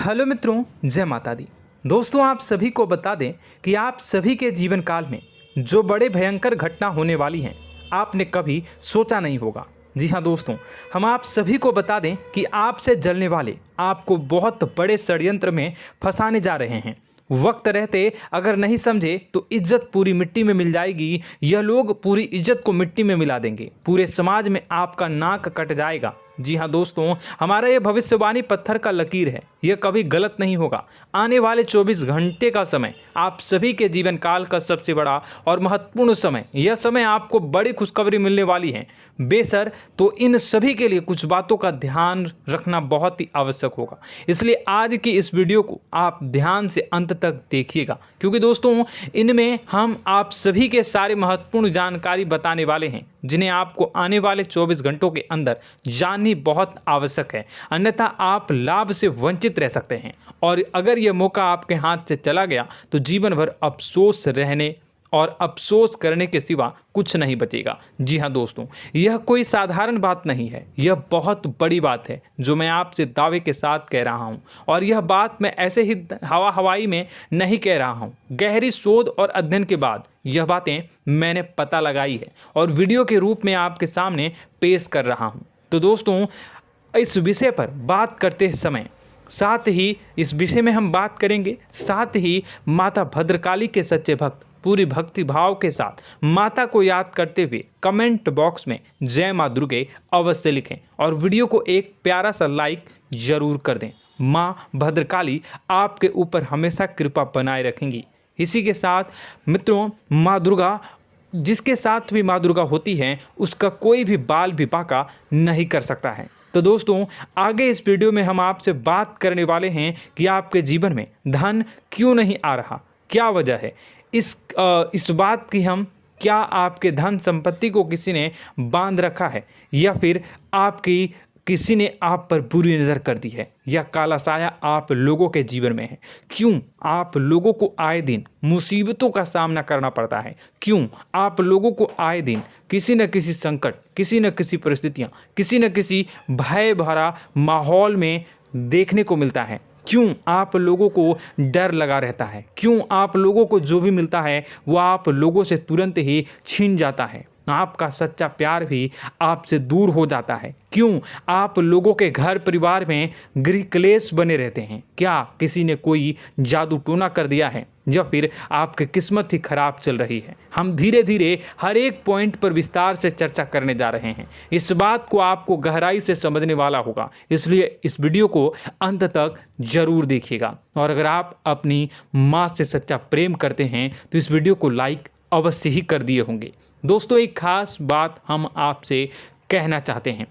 Hello मित्रों, जय माता दी। दोस्तों, आप सभी को बता दें कि आप सभी के जीवन काल में जो बड़े भयंकर घटना होने वाली हैं, आपने कभी सोचा नहीं होगा। जी हाँ दोस्तों, हम आप सभी को बता दें कि आपसे जलने वाले आपको बहुत बड़े षड्यंत्र में फंसाने जा रहे हैं। वक्त रहते अगर नहीं समझे तो इज्जत पूरी मिट्टी में मिल जाएगी। यह लोग पूरी इज्जत को मिट्टी में मिला देंगे। पूरे समाज में आपका नाक कट जाएगा। जी हाँ दोस्तों, हमारा यह भविष्यवाणी पत्थर का लकीर है, यह कभी गलत नहीं होगा। आने वाले 24 घंटे का समय आप सभी के जीवन काल का सबसे बड़ा और महत्वपूर्ण समय। यह समय आपको बड़ी खुशखबरी मिलने वाली है बेसर, तो इन सभी के लिए कुछ बातों का ध्यान रखना बहुत ही आवश्यक होगा। इसलिए आज की इस वीडियो को आप ध्यान से अंत तक देखिएगा, क्योंकि दोस्तों इनमें हम आप सभी के सारे महत्वपूर्ण जानकारी बताने वाले हैं, जिन्हें आपको आने वाले 24 घंटों के अंदर जाननी बहुत आवश्यक है। अन्यथा आप लाभ से वंचित रह सकते हैं, और अगर यह मौका आपके हाथ से चला गया तो जीवन भर अफसोस रहने और अफसोस करने के सिवा कुछ नहीं बचेगा। जी हाँ दोस्तों, यह कोई साधारण बात नहीं है, यह बहुत बड़ी बात है जो मैं आपसे दावे के साथ कह रहा हूँ। और यह बात मैं ऐसे ही हवाई में नहीं कह रहा हूँ। गहरी शोध और अध्ययन के बाद यह बातें मैंने पता लगाई है और वीडियो के रूप में आपके सामने पेश कर रहा हूँ। तो दोस्तों, इस विषय पर बात करते समय साथ ही इस विषय में हम बात करेंगे, साथ ही माता भद्रकाली के सच्चे भक्त पूरी भक्ति भाव के साथ माता को याद करते हुए कमेंट बॉक्स में जय माँ दुर्गे अवश्य लिखें और वीडियो को एक प्यारा सा लाइक जरूर कर दें। माँ भद्रकाली आपके ऊपर हमेशा कृपा बनाए रखेंगी। इसी के साथ मित्रों, माँ दुर्गा, जिसके साथ भी माँ दुर्गा होती हैं, उसका कोई भी बाल भी बांका नहीं कर सकता है। तो दोस्तों, आगे इस वीडियो में हम आपसे बात करने वाले हैं कि आपके जीवन में धन क्यों नहीं आ रहा, क्या वजह है इस बात की। हम क्या आपके धन संपत्ति को किसी ने बांध रखा है, या फिर आपकी किसी ने आप पर बुरी नज़र कर दी है, या काला साया आप लोगों के जीवन में है। क्यों आप लोगों को आए दिन मुसीबतों का सामना करना पड़ता है, क्यों आप लोगों को आए दिन किसी न किसी संकट, किसी न किसी परिस्थितियाँ, किसी न किसी भय भरा माहौल में देखने को मिलता है, क्यों आप लोगों को डर लगा रहता है, क्यों आप लोगों को जो भी मिलता है वो आप लोगों से तुरंत ही छीन जाता है, आपका सच्चा प्यार भी आपसे दूर हो जाता है, क्यों आप लोगों के घर परिवार में गृह क्लेश बने रहते हैं। क्या किसी ने कोई जादू टोना कर दिया है, या फिर आपकी किस्मत ही खराब चल रही है। हम धीरे धीरे हर एक पॉइंट पर विस्तार से चर्चा करने जा रहे हैं। इस बात को आपको गहराई से समझने वाला होगा, इसलिए इस वीडियो को अंत तक जरूर देखिएगा। और अगर आप अपनी माँ से सच्चा प्रेम करते हैं तो इस वीडियो को लाइक अवश्य ही कर दिए होंगे। दोस्तों, एक खास बात हम आपसे कहना चाहते हैं।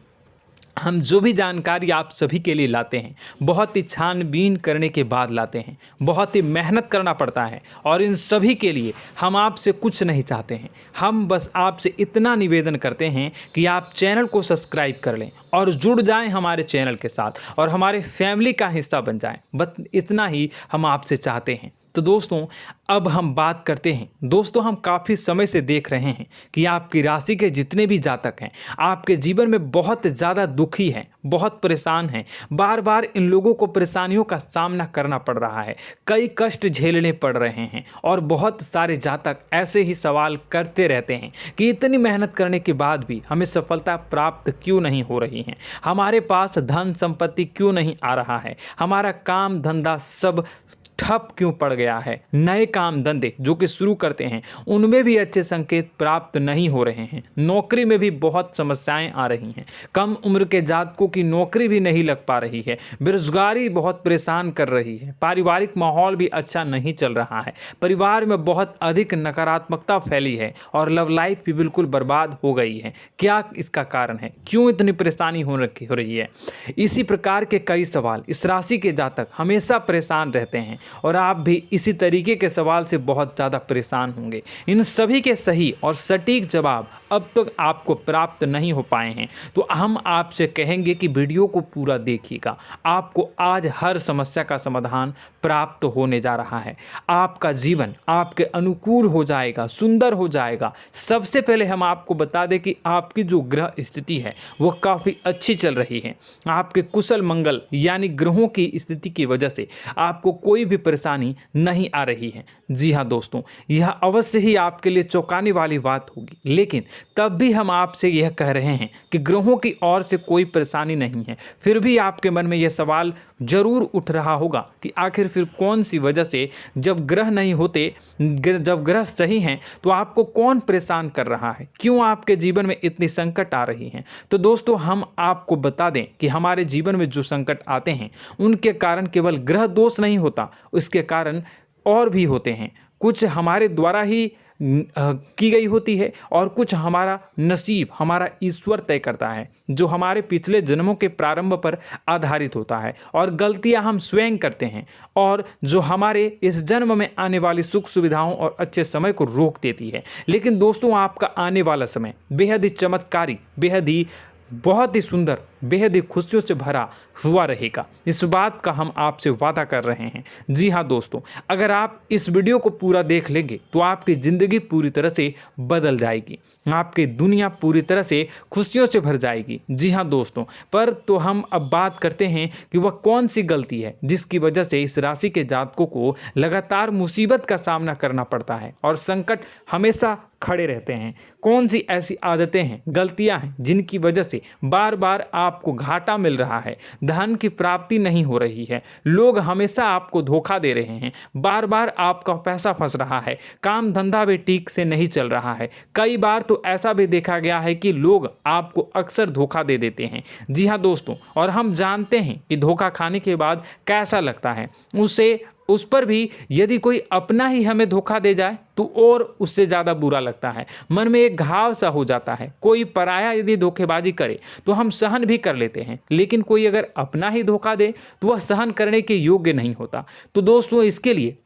हम जो भी जानकारी आप सभी के लिए लाते हैं, बहुत ही छानबीन करने के बाद लाते हैं, बहुत ही मेहनत करना पड़ता है, और इन सभी के लिए हम आपसे कुछ नहीं चाहते हैं। हम बस आपसे इतना निवेदन करते हैं कि आप चैनल को सब्सक्राइब कर लें और जुड़ जाएं हमारे चैनल के साथ और हमारे फैमिली का हिस्सा बन जाएं। बस इतना ही हम आपसे चाहते हैं। तो दोस्तों, अब हम बात करते हैं। दोस्तों, हम काफ़ी समय से देख रहे हैं कि आपकी राशि के जितने भी जातक हैं, आपके जीवन में बहुत ज़्यादा दुखी हैं, बहुत परेशान हैं। बार बार इन लोगों को परेशानियों का सामना करना पड़ रहा है, कई कष्ट झेलने पड़ रहे हैं, और बहुत सारे जातक ऐसे ही सवाल करते रहते हैं कि इतनी मेहनत करने के बाद भी हमें सफलता प्राप्त क्यों नहीं हो रही है, हमारे पास धन संपत्ति क्यों नहीं आ रहा है, हमारा काम धंधा सब ठप क्यों पड़ गया है, नए काम धंधे जो कि शुरू करते हैं उनमें भी अच्छे संकेत प्राप्त नहीं हो रहे हैं, नौकरी में भी बहुत समस्याएं आ रही हैं, कम उम्र के जातकों की नौकरी भी नहीं लग पा रही है, बेरोजगारी बहुत परेशान कर रही है, पारिवारिक माहौल भी अच्छा नहीं चल रहा है, परिवार में बहुत अधिक नकारात्मकता फैली है, और लव लाइफ भी बिल्कुल बर्बाद हो गई है। क्या इसका कारण है, क्यों इतनी परेशानी हो रही है? इसी प्रकार के कई सवाल इस राशि के जातक हमेशा परेशान रहते हैं, और आप भी इसी तरीके के सवाल से बहुत ज़्यादा परेशान होंगे। इन सभी के सही और सटीक जवाब अब तक आपको प्राप्त नहीं हो पाए हैं, तो हम आपसे कहेंगे कि वीडियो को पूरा देखिएगा। आपको आज हर समस्या का समाधान प्राप्त होने जा रहा है। आपका जीवन आपके अनुकूल हो जाएगा, सुंदर हो जाएगा। सबसे पहले हम आपको बता दें कि आपकी जो ग्रह स्थिति है वो काफ़ी अच्छी चल रही है। आपके कुशल मंगल यानी ग्रहों की स्थिति की वजह से आपको कोई भी परेशानी नहीं आ रही है। जी हाँ दोस्तों, यह अवश्य ही आपके लिए चौंकाने वाली बात होगी, लेकिन तब भी हम आपसे यह कह रहे हैं कि ग्रहों की ओर से कोई परेशानी नहीं है। फिर भी आपके मन में यह सवाल जरूर उठ रहा होगा कि आखिर फिर कौन सी वजह से, जब ग्रह नहीं होते, जब ग्रह सही हैं, तो आपको कौन परेशान कर रहा है, क्यों आपके जीवन में इतनी संकट आ रही हैं। तो दोस्तों, हम आपको बता दें कि हमारे जीवन में जो संकट आते हैं उनके कारण केवल ग्रह दोष नहीं होता, उसके कारण और भी होते हैं। कुछ हमारे द्वारा ही की गई होती है और कुछ हमारा नसीब, हमारा ईश्वर तय करता है, जो हमारे पिछले जन्मों के प्रारंभ पर आधारित होता है, और गलतियां हम स्वयं करते हैं, और जो हमारे इस जन्म में आने वाली सुख सुविधाओं और अच्छे समय को रोक देती है। लेकिन दोस्तों, आपका आने वाला समय बेहद ही चमत्कारी, बेहद ही बहुत ही सुंदर, बेहद ही खुशियों से भरा हुआ रहेगा। इस बात का हम आपसे वादा कर रहे हैं। जी हाँ दोस्तों, अगर आप इस वीडियो को पूरा देख लेंगे तो आपकी ज़िंदगी पूरी तरह से बदल जाएगी, आपकी दुनिया पूरी तरह से खुशियों से भर जाएगी। जी हाँ दोस्तों, पर तो हम अब बात करते हैं कि वह कौन सी गलती है जिसकी वजह से इस राशि के जातकों को लगातार मुसीबत का सामना करना पड़ता है और संकट हमेशा खड़े रहते हैं। कौन सी ऐसी आदतें हैं, गलतियां हैं जिनकी वजह से बार बार आपको घाटा मिल रहा है, धन की प्राप्ति नहीं हो रही है, लोग हमेशा आपको धोखा दे रहे हैं, बार बार आपका पैसा फंस रहा है, काम धंधा भी ठीक से नहीं चल रहा है। कई बार तो ऐसा भी देखा गया है कि लोग आपको अक्सर धोखा दे देते हैं। जी हाँ दोस्तों, और हम जानते हैं कि धोखा खाने के बाद कैसा लगता है। उस पर भी यदि कोई अपना ही हमें धोखा दे जाए तो और उससे ज़्यादा बुरा लगता है, मन में एक घाव सा हो जाता है। कोई पराया यदि धोखेबाजी करे तो हम सहन भी कर लेते हैं, लेकिन कोई अगर अपना ही धोखा दे तो वह सहन करने के योग्य नहीं होता। तो दोस्तों, इसके लिए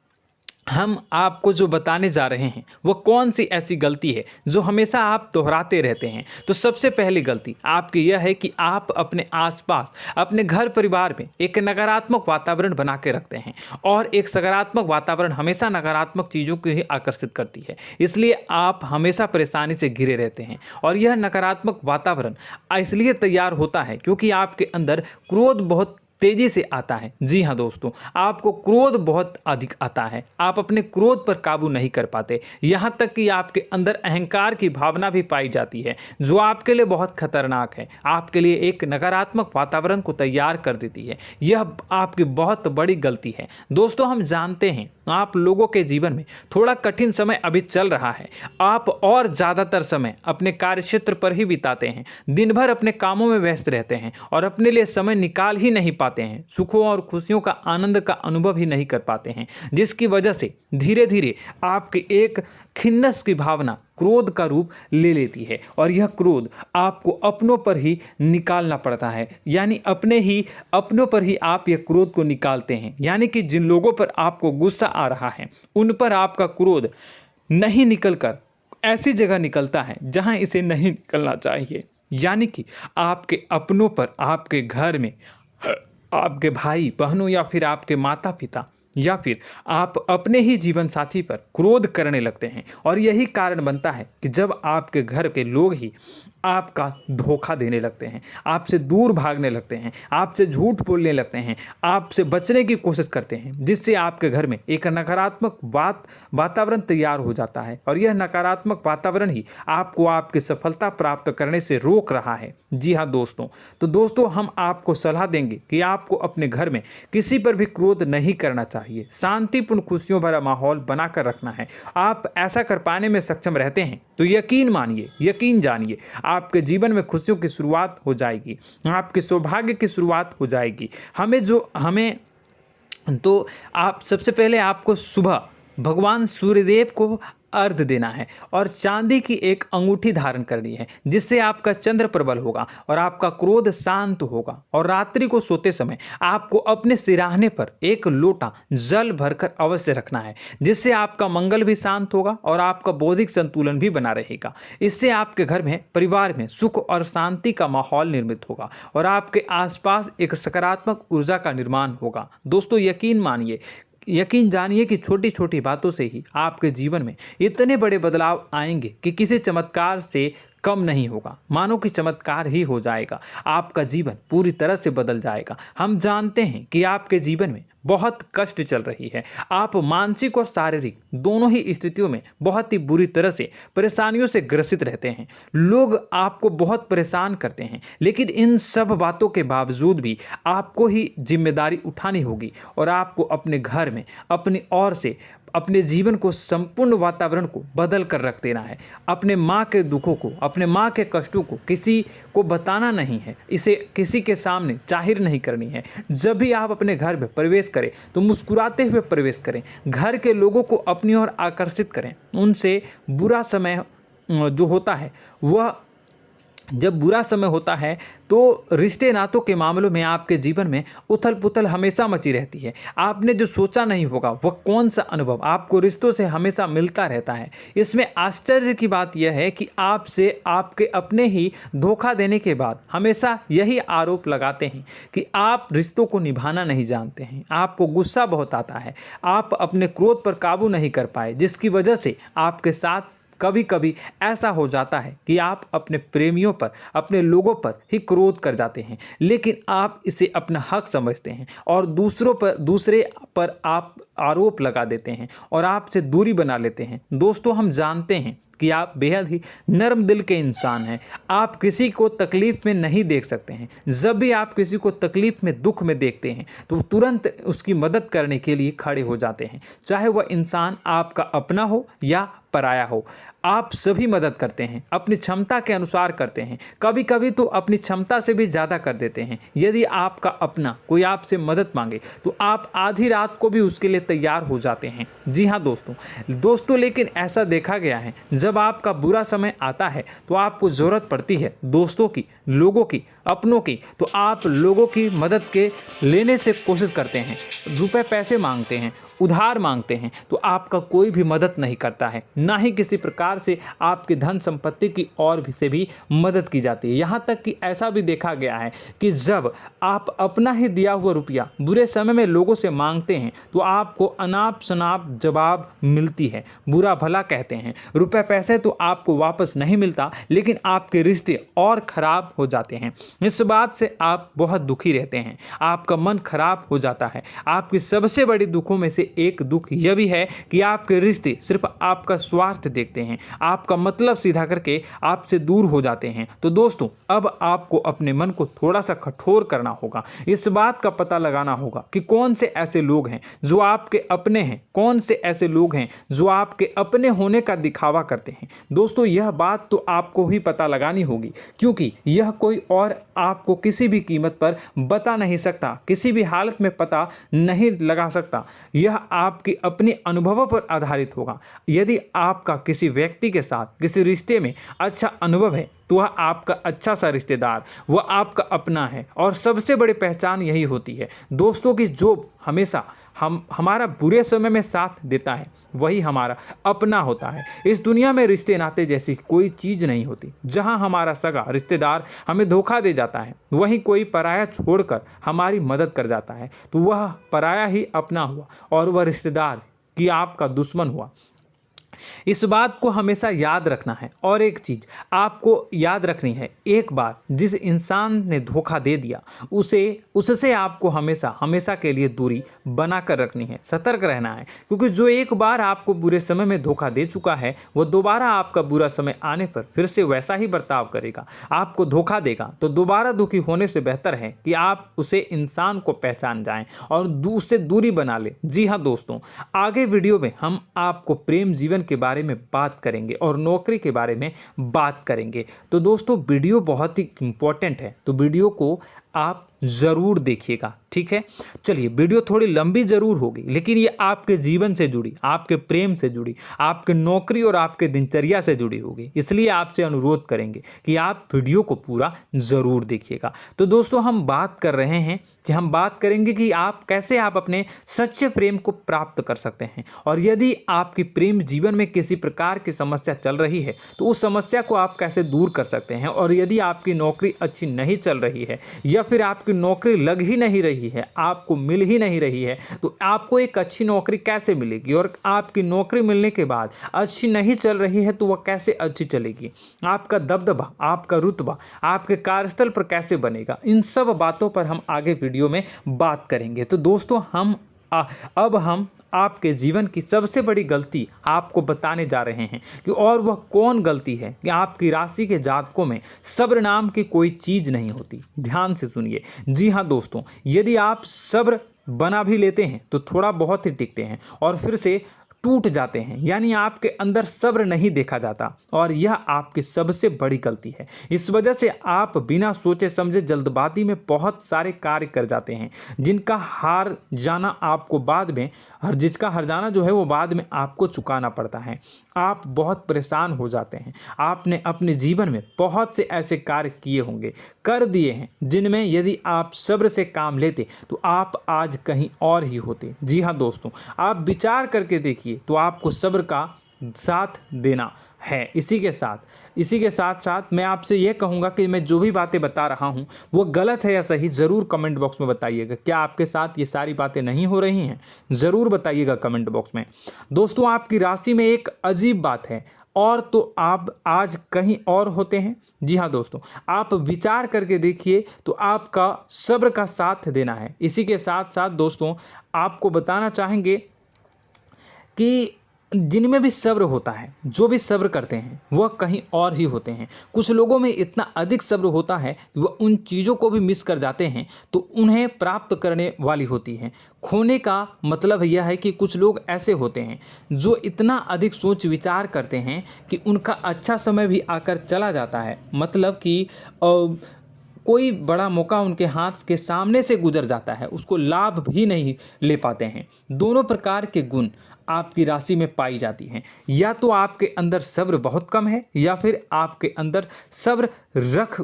हम आपको जो बताने जा रहे हैं वो कौन सी ऐसी गलती है जो हमेशा आप दोहराते रहते हैं। तो सबसे पहली गलती आपकी यह है कि आप अपने आसपास, अपने घर परिवार में एक नकारात्मक वातावरण बना के रखते हैं, और एक सकारात्मक वातावरण हमेशा नकारात्मक चीज़ों को ही आकर्षित करती है। इसलिए आप हमेशा परेशानी से घिरे रहते हैं, और यह नकारात्मक वातावरण इसलिए तैयार होता है क्योंकि आपके अंदर क्रोध बहुत तेजी से आता है। जी हाँ दोस्तों, आपको क्रोध बहुत अधिक आता है, आप अपने क्रोध पर काबू नहीं कर पाते, यहाँ तक कि आपके अंदर अहंकार की भावना भी पाई जाती है, जो आपके लिए बहुत खतरनाक है, आपके लिए एक नकारात्मक वातावरण को तैयार कर देती है। यह आपकी बहुत बड़ी गलती है। दोस्तों, हम जानते हैं आप लोगों के जीवन में थोड़ा कठिन समय अभी चल रहा है। आप और ज़्यादातर समय अपने कार्यक्षेत्र पर ही बिताते हैं, दिन भर अपने कामों में व्यस्त रहते हैं और अपने लिए समय निकाल ही नहीं पाते हैं, सुखों और खुशियों का आनंद का अनुभव ही नहीं कर पाते हैं, जिसकी वजह से धीरे धीरे आपकी एक खिन्नस की भावना क्रोध का रूप ले लेती है, और यह क्रोध आपको अपनों पर ही निकालना पड़ता है। यानी अपनों पर ही आप यह क्रोध को निकालते हैं। यानी कि जिन लोगों पर आपको गुस्सा आ रहा है उन पर आपका क्रोध नहीं निकलकर ऐसी जगह निकलता है जहां इसे नहीं निकलना चाहिए। यानी कि आपके अपनों पर, आपके घर में आपके भाई बहनों या फिर आपके माता पिता या फिर आप अपने ही जीवन साथी पर क्रोध करने लगते हैं, और यही कारण बनता है कि जब आपके घर के लोग ही आपका धोखा देने लगते हैं, आपसे दूर भागने लगते हैं, आपसे झूठ बोलने लगते हैं, आपसे बचने की कोशिश करते हैं, जिससे आपके घर में एक नकारात्मक वातावरण तैयार हो जाता है, और यह नकारात्मक वातावरण ही आपको आपकी सफलता प्राप्त करने से रोक रहा है। जी हाँ दोस्तों, तो दोस्तों, हम आपको सलाह देंगे कि आपको अपने घर में किसी पर भी क्रोध नहीं करना चाहिए, शांतिपूर्ण खुशियों भरा माहौल बनाकर रखना है। आप ऐसा कर पाने में सक्षम रहते हैं तो यकीन मानिए, यकीन जानिए, आपके जीवन में खुशियों की शुरुआत हो जाएगी, आपके सौभाग्य की शुरुआत हो जाएगी। आप सबसे पहले आपको सुबह भगवान सूर्यदेव को अर्घ देना है और चांदी की एक अंगूठी धारण करनी है, जिससे आपका चंद्र प्रबल होगा और आपका क्रोध शांत होगा। और रात्रि को सोते समय आपको अपने सिरहाने पर एक लोटा जल भरकर अवश्य रखना है, जिससे आपका मंगल भी शांत होगा और आपका बौद्धिक संतुलन भी बना रहेगा। इससे आपके घर में, परिवार में सुख और शांति का माहौल निर्मित होगा और आपके आसपास एक सकारात्मक ऊर्जा का निर्माण होगा। दोस्तों यकीन जानिए कि छोटी छोटी बातों से ही आपके जीवन में इतने बड़े बदलाव आएंगे कि किसी चमत्कार से कम नहीं होगा। मानो कि चमत्कार ही हो जाएगा, आपका जीवन पूरी तरह से बदल जाएगा। हम जानते हैं कि आपके जीवन में बहुत कष्ट चल रही है, आप मानसिक और शारीरिक दोनों ही स्थितियों में बहुत ही बुरी तरह से परेशानियों से ग्रसित रहते हैं। लोग आपको बहुत परेशान करते हैं, लेकिन इन सब बातों के बावजूद भी आपको ही जिम्मेदारी उठानी होगी और आपको अपने घर में अपनी ओर से अपने जीवन को, संपूर्ण वातावरण को बदल कर रख देना है। अपने माँ के दुखों को, अपने माँ के कष्टों को किसी को बताना नहीं है, इसे किसी के सामने जाहिर नहीं करनी है। जब भी आप अपने घर में प्रवेश करें तो मुस्कुराते हुए प्रवेश करें, घर के लोगों को अपनी ओर आकर्षित करें। उनसे बुरा समय जो होता है वह जब बुरा समय होता है तो रिश्ते नातों के मामलों में आपके जीवन में उथल पुथल हमेशा मची रहती है। आपने जो सोचा नहीं होगा वह कौन सा अनुभव आपको रिश्तों से हमेशा मिलता रहता है। इसमें आश्चर्य की बात यह है कि आपसे आपके अपने ही धोखा देने के बाद हमेशा यही आरोप लगाते हैं कि आप रिश्तों को निभाना नहीं जानते हैं, आपको गुस्सा बहुत आता है, आप अपने क्रोध पर काबू नहीं कर पाए, जिसकी वजह से आपके साथ कभी कभी ऐसा हो जाता है कि आप अपने प्रेमियों पर, अपने लोगों पर ही क्रोध कर जाते हैं, लेकिन आप इसे अपना हक समझते हैं और दूसरे पर आप आरोप लगा देते हैं और आपसे दूरी बना लेते हैं। दोस्तों हम जानते हैं कि आप बेहद ही नर्म दिल के इंसान हैं। आप किसी को तकलीफ़ में नहीं देख सकते हैं। जब भी आप किसी को तकलीफ़ में, दुख में देखते हैं तो तुरंत उसकी मदद करने के लिए खड़े हो जाते हैं, चाहे वह इंसान आपका अपना हो या पराया हो। आप सभी मदद करते हैं, अपनी क्षमता के अनुसार करते हैं, कभी कभी तो अपनी क्षमता से भी ज़्यादा कर देते हैं। यदि आपका अपना कोई आपसे मदद मांगे तो आप आधी रात को भी उसके लिए तैयार हो जाते हैं। जी हाँ दोस्तों, लेकिन ऐसा देखा गया है जब आपका बुरा समय आता है तो आपको ज़रूरत पड़ती है दोस्तों की, लोगों की, अपनों की, तो आप लोगों की मदद के लेने से कोशिश करते हैं, रुपए पैसे मांगते हैं, उधार मांगते हैं, तो आपका कोई भी मदद नहीं करता है, ना ही किसी प्रकार से आपकी धन संपत्ति की और भी से भी मदद की जाती है। यहाँ तक कि ऐसा भी देखा गया है कि जब आप अपना ही दिया हुआ रुपया बुरे समय में लोगों से मांगते हैं तो आपको अनाप शनाप जवाब मिलती है, बुरा भला कहते हैं। रुपए पैसे तो आपको वापस नहीं मिलता, लेकिन आपके रिश्ते और खराब हो जाते हैं। इस बात से आप बहुत दुखी रहते हैं, आपका मन खराब हो जाता है। आपकी सबसे बड़ी दुखों में से एक दुख यह भी है कि आपके रिश्ते सिर्फ आपका स्वार्थ देखते हैं, आपका मतलब सीधा करके आपसे दूर हो जाते हैं। तो दोस्तों अब आपको अपने मन को थोड़ा सा कठोर करना होगा, इस बात का पता लगाना होगा कि कौन से ऐसे लोग हैं जो आपके अपने हैं, कौन से ऐसे लोग हैं जो आपके अपने होने का दिखावा करते हैं। दोस्तों यह बात तो आपको ही पता लगानी होगी, क्योंकि यह कोई और आपको किसी भी कीमत पर बता नहीं सकता, किसी भी हालत में पता नहीं लगा सकता। यह आपके अपने अनुभवों पर आधारित होगा। यदि आपका किसी व्यक्ति के साथ किसी रिश्ते में अच्छा अनुभव है तो वह आपका अच्छा सा रिश्तेदार, वह आपका अपना है, और सबसे बड़ी पहचान यही होती है दोस्तों की जो हमेशा हमारा बुरे समय में साथ देता है वही हमारा अपना होता है। इस दुनिया में रिश्ते नाते जैसी कोई चीज़ नहीं होती। जहां हमारा सगा रिश्तेदार हमें धोखा दे जाता है, वहीं कोई पराया छोड़कर हमारी मदद कर जाता है तो वह पराया ही अपना हुआ और वह रिश्तेदार कि आपका दुश्मन हुआ। इस बात को हमेशा याद रखना है। और एक चीज़ आपको याद रखनी है, एक बार जिस इंसान ने धोखा दे दिया उससे आपको हमेशा के लिए दूरी बना कर रखनी है, सतर्क रहना है, क्योंकि जो एक बार आपको बुरे समय में धोखा दे चुका है वह दोबारा आपका बुरा समय आने पर फिर से वैसा ही बर्ताव करेगा, आपको धोखा देगा। तो दोबारा दुखी होने से बेहतर है कि आप उसे इंसान को पहचान जाएं और उससे दूरी बना लें। जी हाँ दोस्तों, आगे वीडियो में हम आपको प्रेम जीवन के बारे में बात करेंगे और नौकरी के बारे में बात करेंगे। तो दोस्तों वीडियो बहुत ही इम्पोर्टेंट है, तो वीडियो को आप ज़रूर देखिएगा, ठीक है। चलिए, वीडियो थोड़ी लंबी ज़रूर होगी, लेकिन ये आपके जीवन से जुड़ी, आपके प्रेम से जुड़ी, आपके नौकरी और आपके दिनचर्या से जुड़ी होगी, इसलिए आपसे अनुरोध करेंगे कि आप वीडियो को पूरा ज़रूर देखिएगा। तो दोस्तों, हम बात कर रहे हैं कि हम बात करेंगे कि आप कैसे आप अपने सच्चे प्रेम को प्राप्त कर सकते हैं, और यदि आपकी प्रेम जीवन में किसी प्रकार की समस्या चल रही है तो उस समस्या को आप कैसे दूर कर सकते हैं, और यदि आपकी नौकरी अच्छी नहीं चल रही है या फिर आपकी नौकरी लग ही नहीं रही है, आपको मिल ही नहीं रही है, तो आपको एक अच्छी नौकरी कैसे मिलेगी, और आपकी नौकरी मिलने के बाद अच्छी नहीं चल रही है तो वह कैसे अच्छी चलेगी, आपका दबदबा, आपका रुतबा आपके कार्यस्थल पर कैसे बनेगा, इन सब बातों पर हम आगे वीडियो में बात करेंगे। तो दोस्तों, अब हम आपके जीवन की सबसे बड़ी गलती आपको बताने जा रहे हैं कि और वह कौन गलती है कि आपकी राशि के जातकों में सब्र नाम की कोई चीज़ नहीं होती। ध्यान से सुनिए। जी हाँ दोस्तों, यदि आप सब्र बना भी लेते हैं तो थोड़ा बहुत ही टिकते हैं और फिर से टूट जाते हैं, यानी आपके अंदर सब्र नहीं देखा जाता, और यह आपकी सबसे बड़ी गलती है। इस वजह से आप बिना सोचे समझे जल्दबाजी में बहुत सारे कार्य कर जाते हैं, जिनका हार जाना आपको बाद में जिसका हर जाना जो है वो बाद में आपको चुकाना पड़ता है। आप बहुत परेशान हो जाते हैं। आपने अपने जीवन में बहुत से ऐसे कार्य किए होंगे, कर दिए हैं, जिनमें यदि आप सब्र से काम लेते तो आप आज कहीं और ही होते। जी हाँ दोस्तों, आप विचार करके देखिए तो आपको सब्र का साथ देना है। इसी के साथ साथ मैं आपसे यह कहूँगा कि मैं जो भी बातें बता रहा हूँ वो गलत है या सही, ज़रूर कमेंट बॉक्स में बताइएगा। क्या आपके साथ ये सारी बातें नहीं हो रही हैं? ज़रूर बताइएगा कमेंट बॉक्स में। दोस्तों, आपकी राशि में एक अजीब बात है, और तो आप आज कहीं और होते हैं। जी हाँ दोस्तों, आप विचार करके देखिए तो आपका सब्र का साथ देना है। इसी के साथ साथ दोस्तों, आपको बताना चाहेंगे कि जिनमें भी सब्र होता है, जो भी सब्र करते हैं, वह कहीं और ही होते हैं। कुछ लोगों में इतना अधिक सब्र होता है कि वह उन चीज़ों को भी मिस कर जाते हैं तो उन्हें प्राप्त करने वाली होती हैं। खोने का मतलब यह है कि कुछ लोग ऐसे होते हैं जो इतना अधिक सोच विचार करते हैं कि उनका अच्छा समय भी आकर चला जाता है, मतलब कि कोई बड़ा मौका उनके हाथ के सामने से गुजर जाता है, उसको लाभ भी नहीं ले पाते हैं। दोनों प्रकार के गुण आपकी राशि में पाई जाती हैं। या तो आपके अंदर सब्र बहुत कम है, या फिर आपके अंदर सब्र रख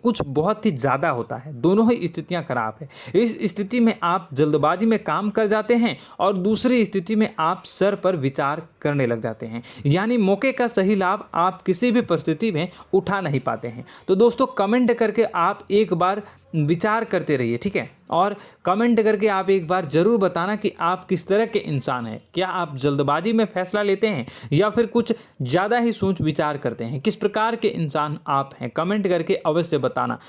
कुछ बहुत ही ज़्यादा होता है। दोनों ही स्थितियां खराब है। इस स्थिति में आप जल्दबाजी में काम कर जाते हैं, और दूसरी स्थिति में आप सर पर विचार करने लग जाते हैं, यानी मौके का सही लाभ आप किसी भी परिस्थिति में उठा नहीं पाते हैं। तो दोस्तों, कमेंट करके आप एक बार विचार करते रहिए, ठीक है, और कमेंट करके आप एक बार ज़रूर बताना कि आप किस तरह के इंसान हैं। क्या आप जल्दबाजी में फैसला लेते हैं या फिर कुछ ज़्यादा ही सोच विचार करते हैं? किस प्रकार के इंसान आप हैं, कमेंट करके अवश्य बताना।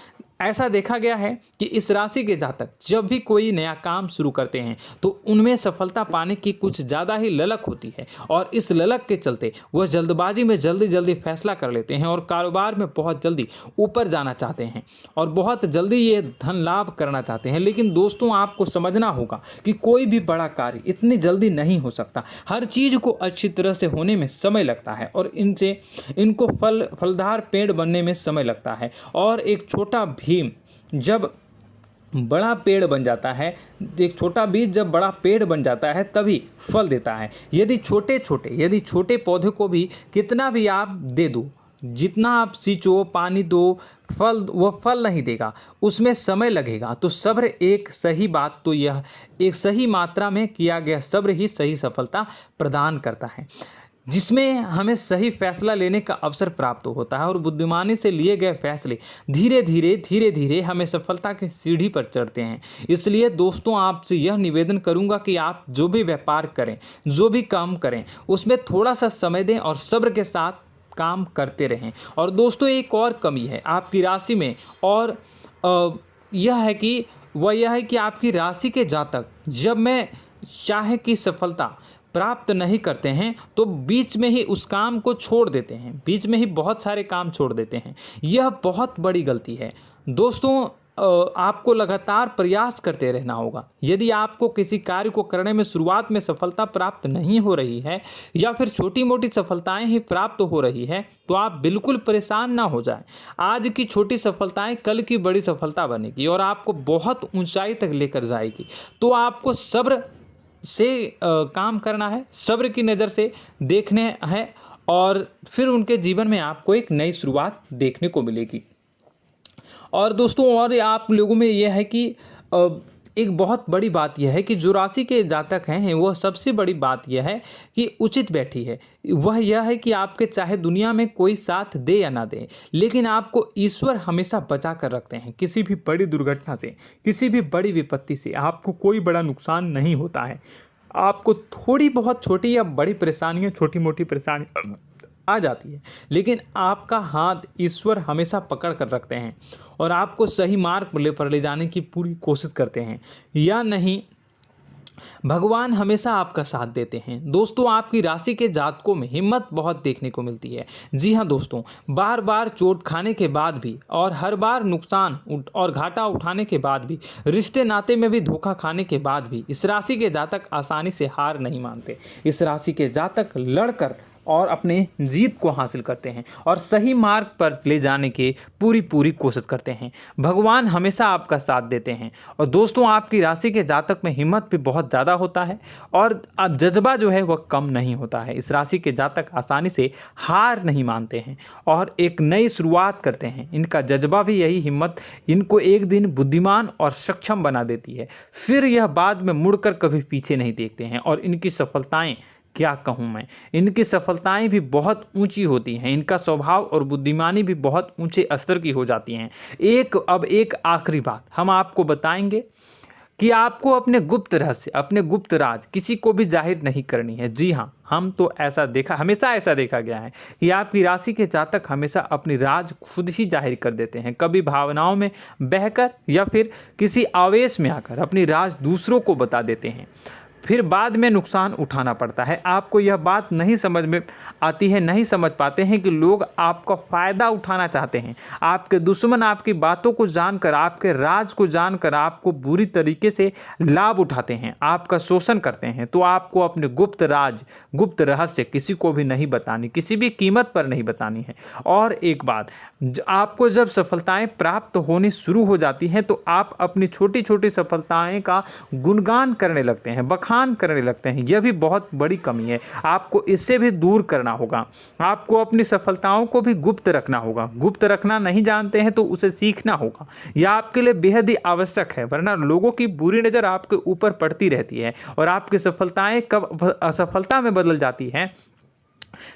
ऐसा देखा गया है कि इस राशि के जातक जब भी कोई नया काम शुरू करते हैं तो उनमें सफलता पाने की कुछ ज़्यादा ही ललक होती है, और इस ललक के चलते वह जल्दबाजी में जल्दी फैसला कर लेते हैं और कारोबार में बहुत जल्दी ऊपर जाना चाहते हैं और बहुत जल्दी ये धन लाभ करना चाहते हैं। लेकिन दोस्तों, आपको समझना होगा कि कोई भी बड़ा कार्य इतनी जल्दी नहीं हो सकता। हर चीज़ को अच्छी तरह से होने में समय लगता है, और इनको फलदार पेड़ बनने में समय लगता है। और एक छोटा भीम जब बड़ा पेड़ बन जाता है, एक छोटा बीज जब बड़ा पेड़ बन जाता है तभी फल देता है। यदि छोटे पौधे को भी कितना भी आप दे दो, जितना आप सींचो, पानी दो, वह फल नहीं देगा, उसमें समय लगेगा। तो सब्र एक सही बात, तो यह एक सही मात्रा में किया गया सब्र ही सही सफलता प्रदान करता है, जिसमें हमें सही फैसला लेने का अवसर प्राप्त होता है, और बुद्धिमानी से लिए गए फैसले धीरे धीरे हमें सफलता की सीढ़ी पर चढ़ते हैं। इसलिए दोस्तों, आपसे यह निवेदन करूंगा कि आप जो भी व्यापार करें, जो भी काम करें, उसमें थोड़ा सा समय दें और सब्र के साथ काम करते रहें। और दोस्तों, एक और कमी है आपकी राशि में, और यह है कि आपकी राशि के जातक जब में चाहे कि सफलता प्राप्त नहीं करते हैं तो बीच में ही उस काम को छोड़ देते हैं, बीच में ही बहुत सारे काम छोड़ देते हैं। यह बहुत बड़ी गलती है दोस्तों। आपको लगातार प्रयास करते रहना होगा। यदि आपको किसी कार्य को करने में शुरुआत में सफलता प्राप्त नहीं हो रही है या फिर छोटी मोटी सफलताएं ही प्राप्त हो रही है तो आप बिल्कुल परेशान ना हो जाएं। आज की छोटी सफलताएं कल की बड़ी सफलता बनेगी और आपको बहुत ऊंचाई तक लेकर जाएगी। तो आपको सब्र से काम करना है, सब्र की नज़र से देखने हैं और फिर उनके जीवन में आपको एक नई शुरुआत देखने को मिलेगी। और दोस्तों और आप लोगों में यह है कि एक बहुत बड़ी बात यह है कि जो राशि के जातक हैं वो सबसे बड़ी बात यह है कि उचित बैठी है। वह यह है कि आपके चाहे दुनिया में कोई साथ दे या ना दे, लेकिन आपको ईश्वर हमेशा बचा कर रखते हैं। किसी भी बड़ी दुर्घटना से, किसी भी बड़ी विपत्ति से आपको कोई बड़ा नुकसान नहीं होता है। आपको थोड़ी बहुत छोटी या बड़ी परेशानियाँ, छोटी मोटी परेशानी आ जाती है, लेकिन आपका हाथ ईश्वर हमेशा पकड़ कर रखते हैं और आपको सही मार्ग पर ले जाने की पूरी कोशिश करते हैं। या नहीं, भगवान हमेशा आपका साथ देते हैं। दोस्तों आपकी राशि के जातकों में हिम्मत बहुत देखने को मिलती है। जी हाँ दोस्तों, बार बार चोट खाने के बाद भी और हर बार नुकसान और घाटा उठाने के बाद भी, रिश्ते नाते में भी धोखा खाने के बाद भी इस राशि के जातक आसानी से हार नहीं मानते। इस राशि के जातक लड़कर और अपने जीत को हासिल करते हैं और सही मार्ग पर ले जाने की पूरी कोशिश करते हैं। भगवान हमेशा आपका साथ देते हैं। और दोस्तों आपकी राशि के जातक में हिम्मत भी बहुत ज़्यादा होता है और अब जज्बा जो है वह कम नहीं होता है। इस राशि के जातक आसानी से हार नहीं मानते हैं और एक नई शुरुआत करते हैं। इनका जज्बा भी यही हिम्मत इनको एक दिन बुद्धिमान और सक्षम बना देती है। फिर यह बाद में मुड़कर कभी पीछे नहीं देखते हैं और इनकी सफलताएं, क्या कहूँ मैं, इनकी सफलताएं भी बहुत ऊंची होती हैं। इनका स्वभाव और बुद्धिमानी भी बहुत ऊंचे स्तर की हो जाती हैं। अब एक आखिरी बात हम आपको बताएंगे कि आपको अपने गुप्त रहस्य, अपने गुप्त राज किसी को भी जाहिर नहीं करनी है। जी हाँ, हम तो हमेशा ऐसा देखा गया है कि आपकी राशि के जातक हमेशा अपनी राज खुद ही जाहिर कर देते हैं। कभी भावनाओं में बहकर या फिर किसी आवेश में आकर अपनी राज दूसरों को बता देते हैं, फिर बाद में नुकसान उठाना पड़ता है। आपको यह बात नहीं समझ में आती है, नहीं समझ पाते हैं कि लोग आपका फ़ायदा उठाना चाहते हैं। आपके दुश्मन आपकी बातों को जानकर, आपके राज को जानकर आपको बुरी तरीके से लाभ उठाते हैं, आपका शोषण करते हैं। तो आपको अपने गुप्त राज, गुप्त रहस्य किसी को भी नहीं बतानी, किसी भी कीमत पर नहीं बतानी है। और एक बात, आपको जब सफलताएं प्राप्त होनी शुरू हो जाती हैं तो आप अपनी छोटी छोटी सफलताएं का गुणगान करने लगते हैं, बखान करने लगते हैं। यह भी बहुत बड़ी कमी है, आपको इससे भी दूर करना होगा। आपको अपनी सफलताओं को भी गुप्त रखना होगा। गुप्त रखना नहीं जानते हैं तो उसे सीखना होगा। यह आपके लिए बेहद ही आवश्यक है, वरना लोगों की बुरी नज़र आपके ऊपर पड़ती रहती है और आपकी सफलताएं कब असफलता में बदल जाती हैं,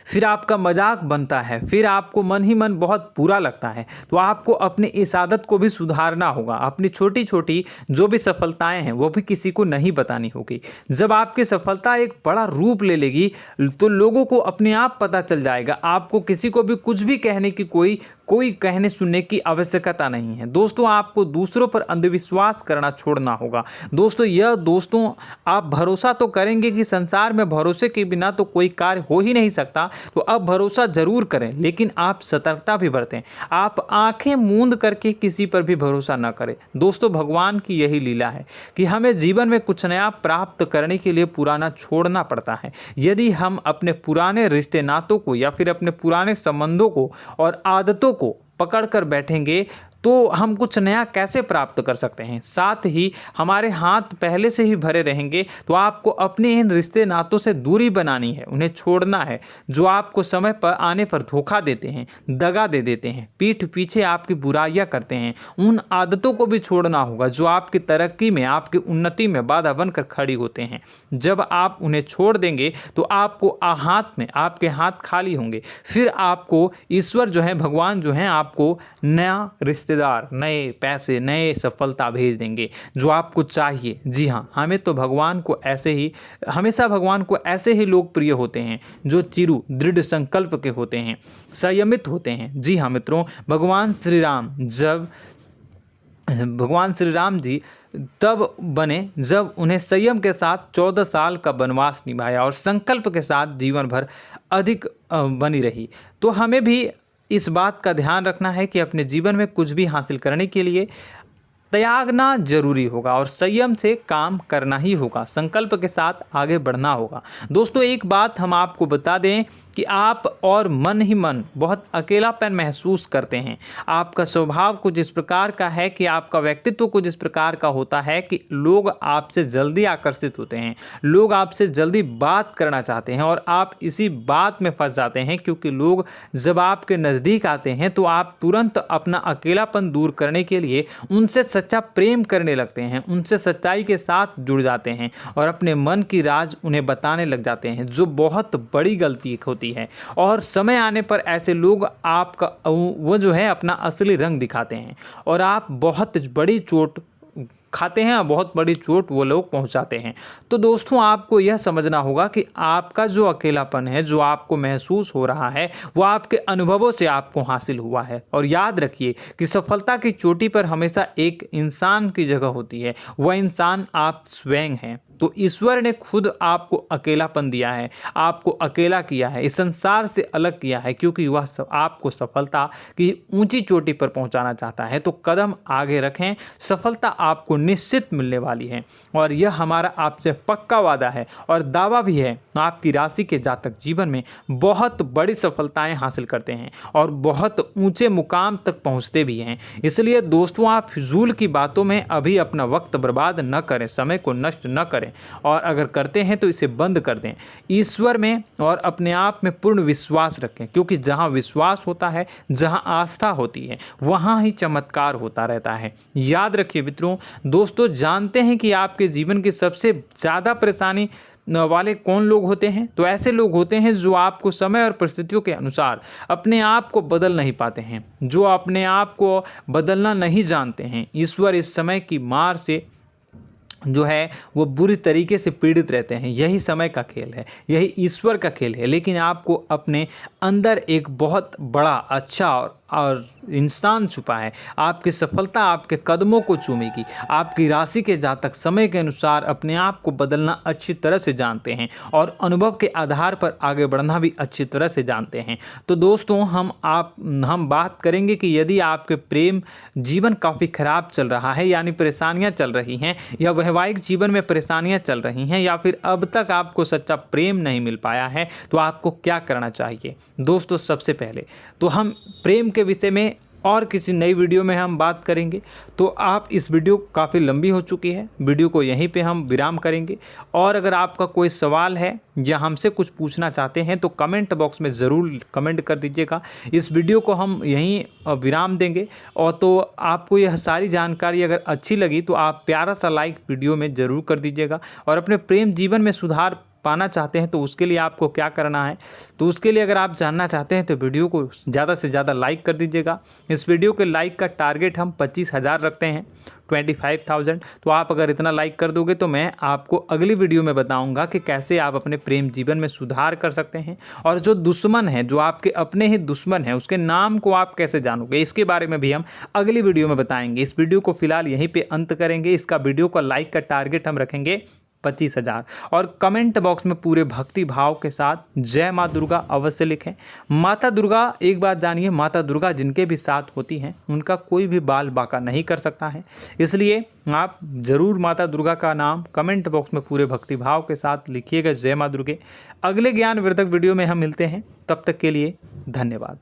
फिर आपका मजाक बनता है, फिर आपको मन ही मन बहुत बुरा लगता है। तो आपको अपनी इस आदत को भी सुधारना होगा। अपनी छोटी छोटी जो भी सफलताएं हैं वो भी किसी को नहीं बतानी होगी। जब आपकी सफलता एक बड़ा रूप ले लेगी तो लोगों को अपने आप पता चल जाएगा। आपको किसी को भी कुछ भी कहने की कोई कहने सुनने की आवश्यकता नहीं है। दोस्तों आपको दूसरों पर अंधविश्वास करना छोड़ना होगा। दोस्तों आप भरोसा तो करेंगे कि संसार में भरोसे के बिना तो कोई कार्य हो ही नहीं सकता, तो अब भरोसा जरूर करें, लेकिन आप सतर्कता भी बरतें। आप आंखें मूंद करके किसी पर भी भरोसा न करें। दोस्तों भगवान की यही लीला है कि हमें जीवन में कुछ नया प्राप्त करने के लिए पुराना छोड़ना पड़ता है। यदि हम अपने पुराने रिश्ते नातों को या फिर अपने पुराने संबंधों को और आदतों को पकड़ कर बैठेंगे तो हम कुछ नया कैसे प्राप्त कर सकते हैं। साथ ही हमारे हाथ पहले से ही भरे रहेंगे। तो आपको अपने इन रिश्ते नातों से दूरी बनानी है, उन्हें छोड़ना है जो आपको समय पर आने पर धोखा देते हैं, दगा दे देते हैं, पीठ पीछे आपकी बुराइयां करते हैं। उन आदतों को भी छोड़ना होगा जो आपकी तरक्की में, आपकी उन्नति में बाधा बनकर खड़ी होते हैं। जब आप उन्हें छोड़ देंगे तो आपको आपके हाथ खाली होंगे। फिर आपको ईश्वर जो है, भगवान जो है, आपको नया रिश्तेदार, नए पैसे, नए सफलता भेज देंगे जो आपको चाहिए। जी हाँ, हमेशा भगवान को ऐसे ही लोग प्रिय होते हैं जो चिरु दृढ़ संकल्प के होते हैं, संयमित होते हैं। जी हाँ मित्रों, भगवान श्री राम जी तब बने जब उन्हें संयम के साथ 14 साल का वनवास निभाया और संकल्प के साथ जीवन भर अधिक बनी रही। तो हमें भी इस बात का ध्यान रखना है कि अपने जीवन में कुछ भी हासिल करने के लिए त्यागना जरूरी होगा और संयम से काम करना ही होगा। संकल्प के साथ आगे बढ़ना होगा। दोस्तों एक बात हम आपको बता दें कि आप और मन ही मन बहुत अकेलापन महसूस करते हैं। आपका स्वभाव कुछ इस प्रकार का है कि आपका व्यक्तित्व कुछ इस प्रकार का होता है कि लोग आपसे जल्दी आकर्षित होते हैं, लोग आपसे जल्दी बात करना चाहते हैं और आप इसी बात में फंस जाते हैं, क्योंकि लोग जब आपके नज़दीक आते हैं तो आप तुरंत अपना अकेलापन दूर करने के लिए उनसे सच्चा प्रेम करने लगते हैं, उनसे सच्चाई के साथ जुड़ जाते हैं और अपने मन की राज उन्हें बताने लग जाते हैं, जो बहुत बड़ी गलती होती है। और समय आने पर ऐसे लोग आपका वो जो है अपना असली रंग दिखाते हैं और आप बहुत बड़ी चोट खाते हैं और बहुत बड़ी चोट वो लोग पहुंचाते हैं। तो दोस्तों आपको यह समझना होगा कि आपका जो अकेलापन है, जो आपको महसूस हो रहा है, वो आपके अनुभवों से आपको हासिल हुआ है। और याद रखिए कि सफलता की चोटी पर हमेशा एक इंसान की जगह होती है, वह इंसान आप स्वयं हैं। तो ईश्वर ने खुद आपको अकेलापन दिया है, आपको अकेला किया है, इस संसार से अलग किया है, क्योंकि वह आपको सफलता की ऊंची चोटी पर पहुंचाना चाहता है। तो कदम आगे रखें, सफलता आपको निश्चित मिलने वाली है और यह हमारा आपसे पक्का वादा है और दावा भी है। आपकी राशि के जातक जीवन में बहुत बड़ी सफलताएं हासिल करते हैं और बहुत ऊंचे मुकाम तक पहुंचते भी हैं। इसलिए दोस्तों आप फिजूल की बातों में अभी अपना वक्त बर्बाद न करें, समय को नष्ट न करें और अगर करते हैं तो इसे बंद कर दें। ईश्वर में और अपने आप में पूर्ण विश्वास रखें, क्योंकि जहां विश्वास होता है, जहां आस्था होती है, वहां ही चमत्कार होता रहता है। याद रखिए मित्रों, दोस्तों जानते हैं कि आपके जीवन की सबसे ज़्यादा परेशानी वाले कौन लोग होते हैं? तो ऐसे लोग होते हैं जो आपको समय और परिस्थितियों के अनुसार अपने आप को बदल नहीं पाते हैं, जो अपने आप को बदलना नहीं जानते हैं। ईश्वर इस समय की मार से जो है वो बुरी तरीके से पीड़ित रहते हैं। यही समय का खेल है, यही ईश्वर का खेल है। लेकिन आपको अपने अंदर एक बहुत बड़ा अच्छा और इंसान छुपा है। आपकी सफलता आपके कदमों को चूमेगी। आपकी राशि के जातक समय के अनुसार अपने आप को बदलना अच्छी तरह से जानते हैं और अनुभव के आधार पर आगे बढ़ना भी अच्छी तरह से जानते हैं। तो दोस्तों हम बात करेंगे कि यदि आपके प्रेम जीवन काफ़ी खराब चल रहा है, यानी परेशानियां चल रही हैं, या वैवाहिक जीवन में परेशानियां चल रही हैं, या फिर अब तक आपको सच्चा प्रेम नहीं मिल पाया है, तो आपको क्या करना चाहिए? दोस्तों सबसे पहले तो हम प्रेम के विषय में और किसी नई वीडियो में हम बात करेंगे। तो आप इस वीडियो काफ़ी लंबी हो चुकी है, वीडियो को यहीं पे हम विराम करेंगे। और अगर आपका कोई सवाल है या हमसे कुछ पूछना चाहते हैं तो कमेंट बॉक्स में ज़रूर कमेंट कर दीजिएगा। इस वीडियो को हम यहीं विराम देंगे। और तो आपको यह सारी जानकारी अगर अच्छी लगी तो आप प्यारा सा लाइक वीडियो में ज़रूर कर दीजिएगा। और अपने प्रेम जीवन में सुधार पाना चाहते हैं तो उसके लिए आपको क्या करना है, तो उसके लिए अगर आप जानना चाहते हैं तो वीडियो को ज़्यादा से ज़्यादा लाइक कर दीजिएगा। इस वीडियो के लाइक का टारगेट हम 25,000 रखते हैं, 25,000। तो आप अगर इतना लाइक कर दोगे तो मैं आपको अगली वीडियो में बताऊंगा कि कैसे आप अपने प्रेम जीवन में सुधार कर सकते हैं। और जो दुश्मन है, जो आपके अपने ही दुश्मन है, उसके नाम को आप कैसे जानोगे, इसके बारे में भी हम अगली वीडियो में बताएंगे। इस वीडियो को फिलहाल यहीं पे अंत करेंगे। इसका वीडियो का लाइक का टारगेट हम रखेंगे 25,000। और कमेंट बॉक्स में पूरे भक्ति भाव के साथ जय माँ दुर्गा अवश्य लिखें। माता दुर्गा, एक बात जानिए, माता दुर्गा जिनके भी साथ होती हैं उनका कोई भी बाल बांका नहीं कर सकता है। इसलिए आप ज़रूर माता दुर्गा का नाम कमेंट बॉक्स में पूरे भक्ति भाव के साथ लिखिएगा, जय माँ दुर्गे। अगले ज्ञानवर्धक वीडियो में हम मिलते हैं, तब तक के लिए धन्यवाद।